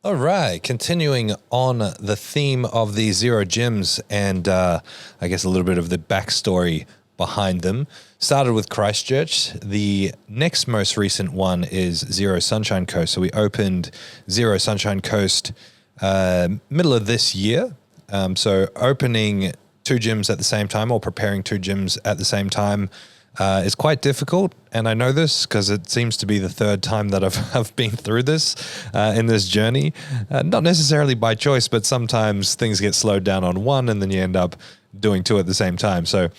All right, continuing on the theme of the Zero gyms and I guess a little bit of the backstory behind them. Started with Christchurch. The next most recent one is Zero Sunshine Coast. So we opened Zero Sunshine Coast middle of this year. So opening two gyms at the same time or preparing two gyms at the same time is quite difficult. And I know this because it seems to be the third time that I've been through this in this journey. Not necessarily by choice, but sometimes things get slowed down on one and then you end up doing two at the same time. So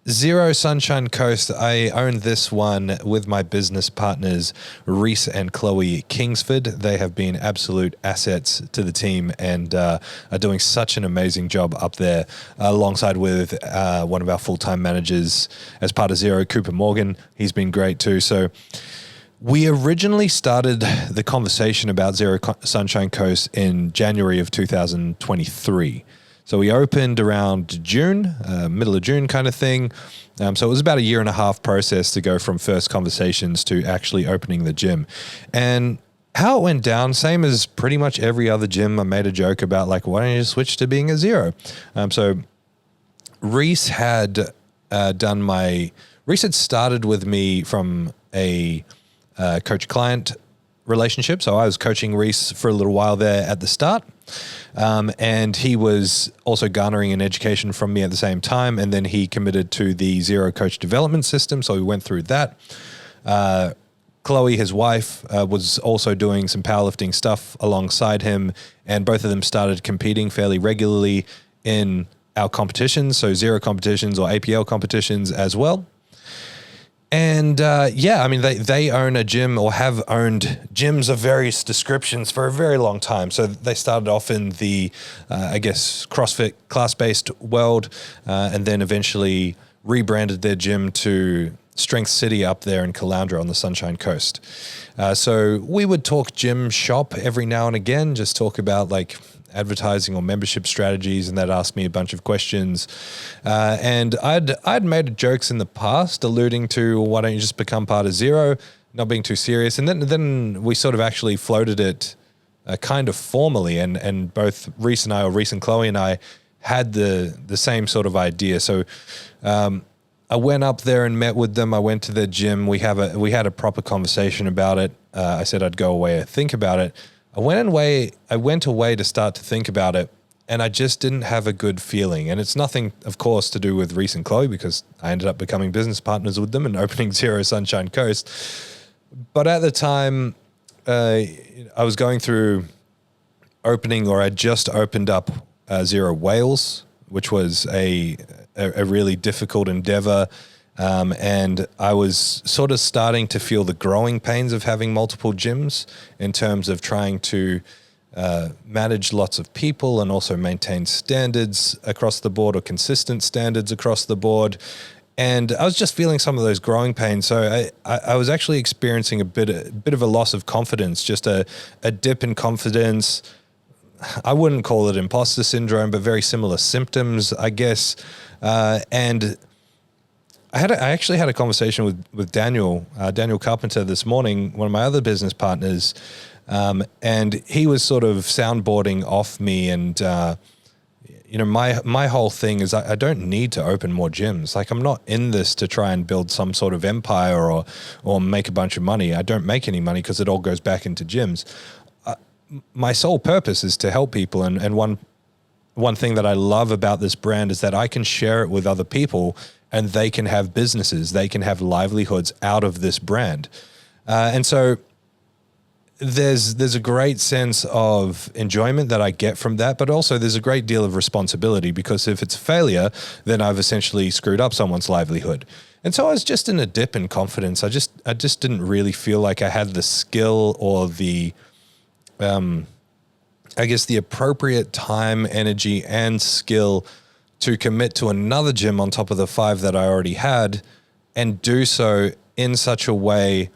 Zero Sunshine Coast, I own this one with my business partners, Reese and Chloe Kingsford. They have been absolute assets to the team and are doing such an amazing job up there, alongside with one of our full-time managers as part of Zero, Cooper Morgan. He's been great too. So we originally started the conversation about Zero Sunshine Coast in January of 2023. So we opened around June, middle of June kind of thing. So it was about a 1.5 year process to go from first conversations to actually opening the gym. And how it went down, same as pretty much every other gym. I made a joke about like, why don't you just switch to being a Zero? So Reese had Reese had started with me from a coach-client relationship. So I was coaching Reese for a little while there at the start. And he was also garnering an education from me at the same time. And then he committed to the Zero Coach Development System. So we went through that. Chloe, his wife, was also doing some powerlifting stuff alongside him. And both of them started competing fairly regularly in our competitions. So Zero competitions or APL competitions as well. And I mean, they own a gym or have owned gyms of various descriptions for a very long time. So they started off in the, CrossFit class-based world, and then eventually rebranded their gym to Strength City up there in Caloundra on the Sunshine Coast. So we would talk gym shop every now and again, just talk about like advertising or membership strategies, and they'd ask me a bunch of questions. And I'd made jokes in the past alluding to, why don't you just become part of Zero, not being too serious. And then we sort of actually floated it kind of formally, and both Reese and Chloe and I had the same sort of idea. So I went up there and met with them. I went to their gym. We had a proper conversation about it. I said I'd go away and think about it. I went away to start to think about it, and I just didn't have a good feeling. And it's nothing, of course, to do with Reese and Chloe, because I ended up becoming business partners with them and opening Zero Sunshine Coast. But at the time, I was going through opening, or I just opened up Zero Wales, which was a really difficult endeavor. And I was sort of starting to feel the growing pains of having multiple gyms in terms of trying to manage lots of people and also maintain standards across the board, or consistent standards across the board. And I was just feeling some of those growing pains. So I was actually experiencing a bit of a loss of confidence, just a dip in confidence. I wouldn't call it imposter syndrome, but very similar symptoms, I guess. And I actually had a conversation with Daniel Carpenter this morning, one of my other business partners, and he was sort of soundboarding off me. And my whole thing is I don't need to open more gyms. Like, I'm not in this to try and build some sort of empire or make a bunch of money. I don't make any money because it all goes back into gyms. My sole purpose is to help people, and one thing that I love about this brand is that I can share it with other people, and they can have businesses, they can have livelihoods out of this brand. And so there's a great sense of enjoyment that I get from that, but also there's a great deal of responsibility, because if it's a failure, then I've essentially screwed up someone's livelihood. And so I was just in a dip in confidence. I just didn't really feel like I had the skill or the appropriate time, energy, and skill to commit to another gym on top of the 5 that I already had, and do so in such a way,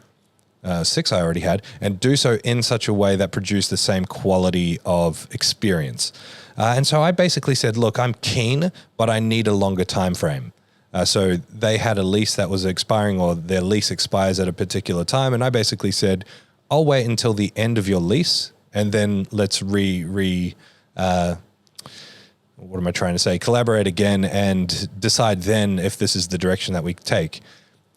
6 I already had, and do so in such a way that produced the same quality of experience. And so I basically said, look, I'm keen, but I need a longer time frame. So they had a lease that was expiring, or their lease expires at a particular time. And I basically said, I'll wait until the end of your lease and then let's what am I trying to say? Collaborate again and decide then if this is the direction that we take.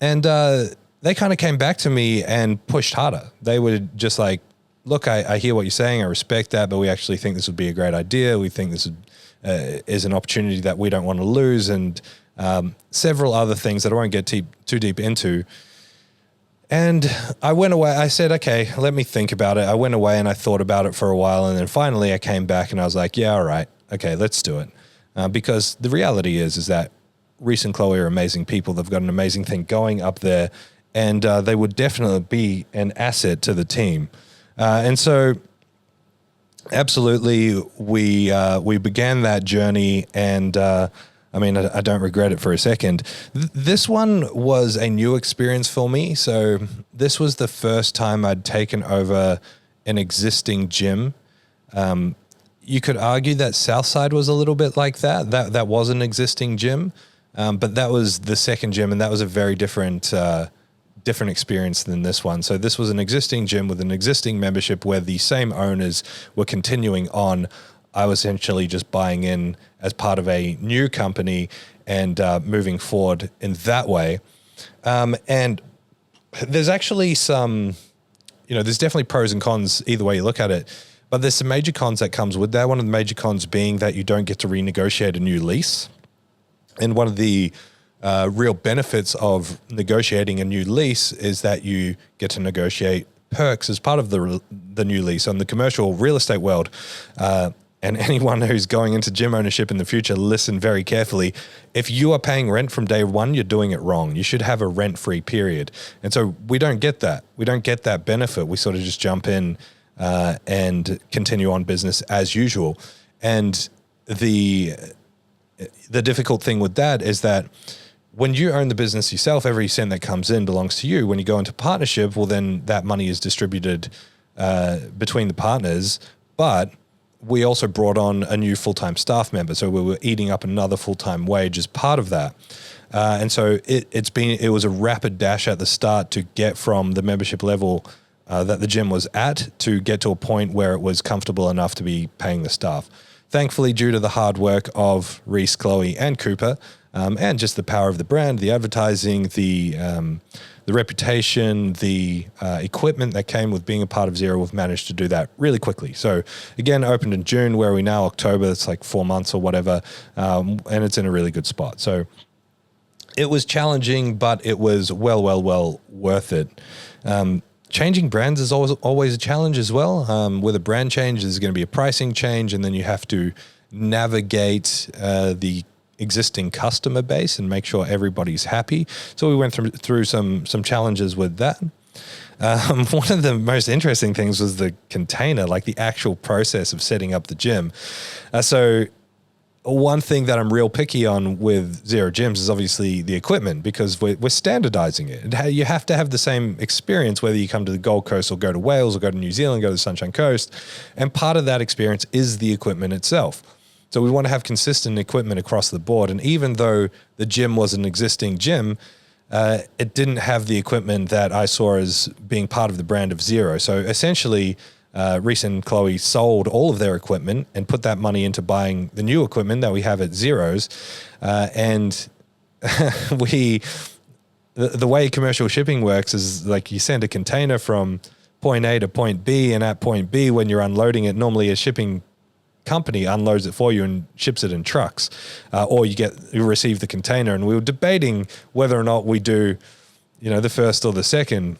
And they kind of came back to me and pushed harder. They were just like, look, I hear what you're saying. I respect that, but we actually think this would be a great idea. We think this is an opportunity that we don't want to lose, and several other things that I won't get too deep into. And I went away. I said, okay, let me think about it. I went away and I thought about it for a while. And then finally I came back and I was like, yeah, all right. Okay, let's do it. Because the reality is that Reese and Chloe are amazing people. They've got an amazing thing going up there, and they would definitely be an asset to the team. And so absolutely we began that journey, and I don't regret it for a second. This one was a new experience for me. So this was the first time I'd taken over an existing gym. You could argue that Southside was a little bit like that. That was an existing gym, but that was the second gym, and that was a very different experience than this one. So this was an existing gym with an existing membership where the same owners were continuing on. I was essentially just buying in as part of a new company and moving forward in that way. And there's actually there's definitely pros and cons either way you look at it. But there's some major cons that comes with that. One of the major cons being that you don't get to renegotiate a new lease. And one of the real benefits of negotiating a new lease is that you get to negotiate perks as part of the new lease. On the commercial real estate world, and anyone who's going into gym ownership in the future, listen very carefully. If you are paying rent from day one, you're doing it wrong. You should have a rent-free period. And so we don't get that. We don't get that benefit. We sort of just jump in and continue on business as usual. And the difficult thing with that is that when you own the business yourself, every cent that comes in belongs to you. When you go into partnership, well, then that money is distributed between the partners. But we also brought on a new full-time staff member, so we were eating up another full-time wage as part of that. And so it was a rapid dash at the start to get from the membership level that the gym was at to get to a point where it was comfortable enough to be paying the staff. Thankfully, due to the hard work of Reese, Chloe, and Cooper, and just the power of the brand, the advertising, the reputation, the equipment that came with being a part of ZeroW, we've managed to do that really quickly. So again, opened in June, where are we now? October, it's like 4 months or whatever, and it's in a really good spot. So it was challenging, but it was well worth it. Changing brands is always a challenge as well. With a brand change, there's going to be a pricing change, and then you have to navigate the existing customer base and make sure everybody's happy. So we went through some challenges with that. One of the most interesting things was the container, like the actual process of setting up the gym. So one thing that I'm real picky on with Zero Gyms is obviously the equipment, because we're standardizing it. You have to have the same experience whether you come to the Gold Coast or go to Wales or go to New Zealand, go to the Sunshine Coast. And part of that experience is the equipment itself. So we want to have consistent equipment across the board. And even though the gym was an existing gym, it didn't have the equipment that I saw as being part of the brand of Zero. So essentially, Reese and Chloe sold all of their equipment and put that money into buying the new equipment that we have at Zero's. And the way commercial shipping works is like you send a container from point A to point B, and at point B, when you're unloading it, normally a shipping company unloads it for you and ships it in trucks, or you receive the container. And we were debating whether or not we do, the first or the second.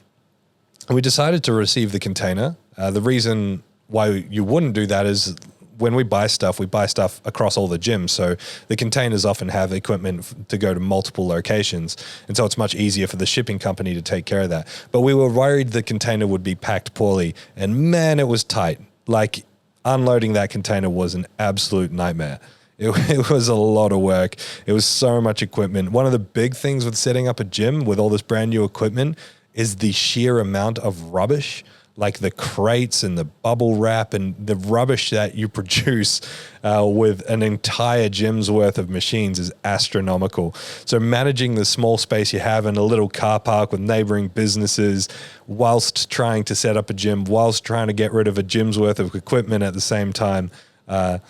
And we decided to receive the container. The reason why you wouldn't do that is when we buy stuff across all the gyms. So the containers often have equipment to go to multiple locations. And so it's much easier for the shipping company to take care of that. But we were worried the container would be packed poorly. And man, it was tight. Like, unloading that container was an absolute nightmare. It was a lot of work. It was so much equipment. One of the big things with setting up a gym with all this brand new equipment is the sheer amount of rubbish. like the crates and the bubble wrap and the rubbish that you produce with an entire gym's worth of machines is astronomical. So managing the small space you have in a little car park with neighboring businesses whilst trying to set up a gym, whilst trying to get rid of a gym's worth of equipment at the same time, that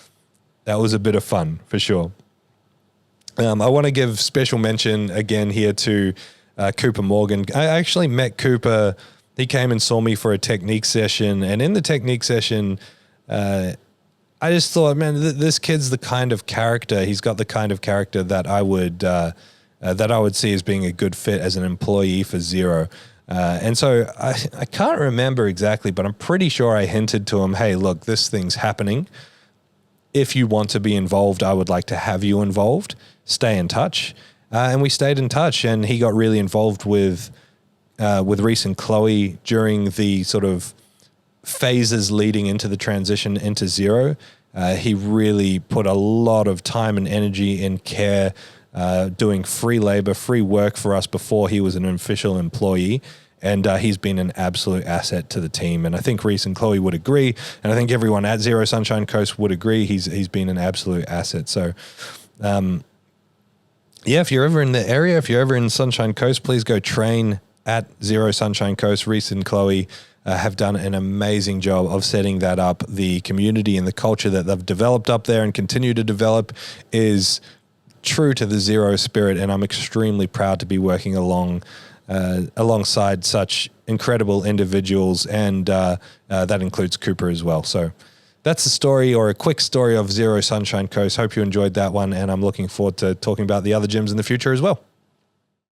was a bit of fun for sure. I want to give special mention again here to Cooper Morgan. I actually met Cooper. He came and saw me for a technique session, and in the technique session, I just thought, man, this kid's the kind of character. He's got the kind of character that I would see as being a good fit as an employee for Zero. And so I can't remember exactly, but I'm pretty sure I hinted to him, hey, look, this thing's happening. If you want to be involved, I would like to have you involved. Stay in touch. And we stayed in touch, and he got really involved with Reese and Chloe during the sort of phases leading into the transition into Zero. He really put a lot of time and energy and care doing free labor, free work for us before he was an official employee. And he's been an absolute asset to the team. And I think Reese and Chloe would agree. And I think everyone at Zero Sunshine Coast would agree. He's been an absolute asset. So, yeah, if you're ever in the area, if you're ever in Sunshine Coast, please go train at Zero Sunshine Coast. Reese and Chloe have done an amazing job of setting that up. The community and the culture that they've developed up there and continue to develop is true to the Zero spirit. And I'm extremely proud to be working alongside such incredible individuals, and that includes Cooper as well. So that's the story, or a quick story of Zero Sunshine Coast. Hope you enjoyed that one, and I'm looking forward to talking about the other gyms in the future as well.